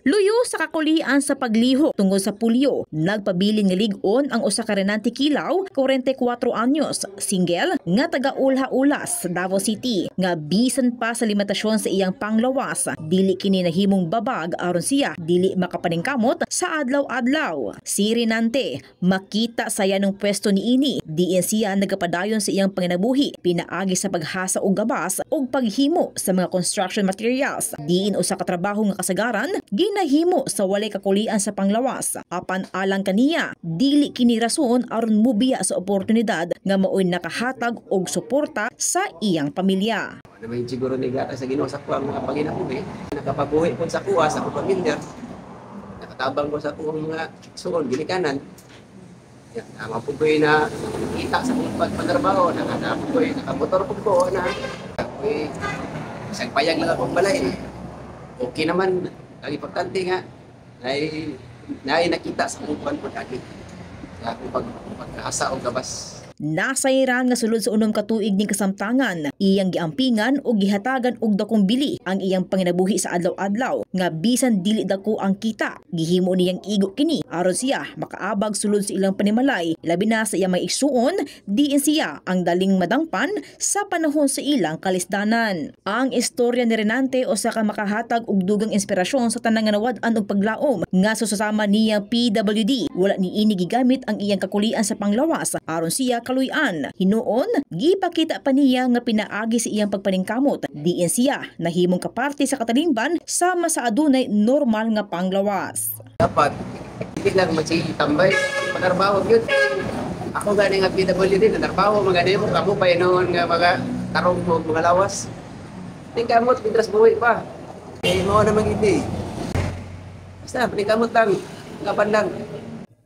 Luyo sa kakulian sa pagliho tungod sa pulyo, nagpabilin nga lig-on ang usa ka renante kilaw, 44 anyos, single nga taga-Ulha-Ulas, Davao City, nga bisan pa sa limitasyon sa iyang panglawas, dili kini nahimong babag aron siya dili makapaningkamot sa adlaw-adlaw. Si renante makita saya ng pwesto niini, diin siya nagapadayon sa iyang panginabuhi, pinaagi sa paghasa og gabas ug paghimo sa mga construction materials. Diin usa ka trabaho nga kasagaran ginahimo sa walay kakulian sa panglawas. Apan alang kaniya, dili kini rason aron mubiya sa oportunidad nga maoy nakahatag og suporta sa iyang pamilya. Naman siguro ni gata sa Ginoo sa kuha mga panginabuhi. Nakapabuhi po sa kuha sa akong pamilya. Nakatabang ko sa kuha mga suon, ginikanan. Yan, mapupoy na kita sa pagpatrabaho, nakapoy, nakamotor po ko na. Ako'y isang payag lang akong balay. Okay naman, ang importante nga, na nakita sa akong pagpagkakit. Sa akong pag-asa o gabas. Nasayran nga sulod sa unom ka tuig ning kasamtangan, iyang giampingan o gihatagan og dakong bili ang iyang panginabuhi sa adlaw-adlaw nga bisan dili dako ang kita. Gihimo niyang igo kini aron siya makaabag sulod sa ilang panimalay, labi na sa iyang may igsuon, diin siya ang daling madangpan sa panahon sa ilang kalisdanan. Ang istorya ni Renante usa ka makahatag og dugang inspirasyon sa tanang nga nawad-an og paglaom nga susama niyang PWD. Wala niini gigamit ang iyang kakulian sa panglawas aron siya kaluy-an. Hinuon, gipakita pa niya nga pinaagi sa iyang pagpaningkamot. Diin siya nahimong kaparte sa katalingban sama sa adunay normal nga panglawas. Dapat, hindi lang magsitambay. Matarbaho yun. Ako gani nga PWD, natarbaho, magani mo, kamo pa noon nga mga tarong mo, mga lawas. Paningkamot, pintras buhay pa. Eh, mga naman hindi. Basta, paningkamot lang, kapan lang.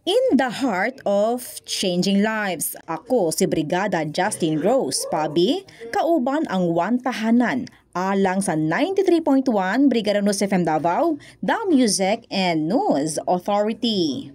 In the heart of changing lives, ako si Brigada Justin Rose Pabi, kauban ang One Tahanan, alang sa 93.1 Brigada News FM Davao, The Music and News Authority.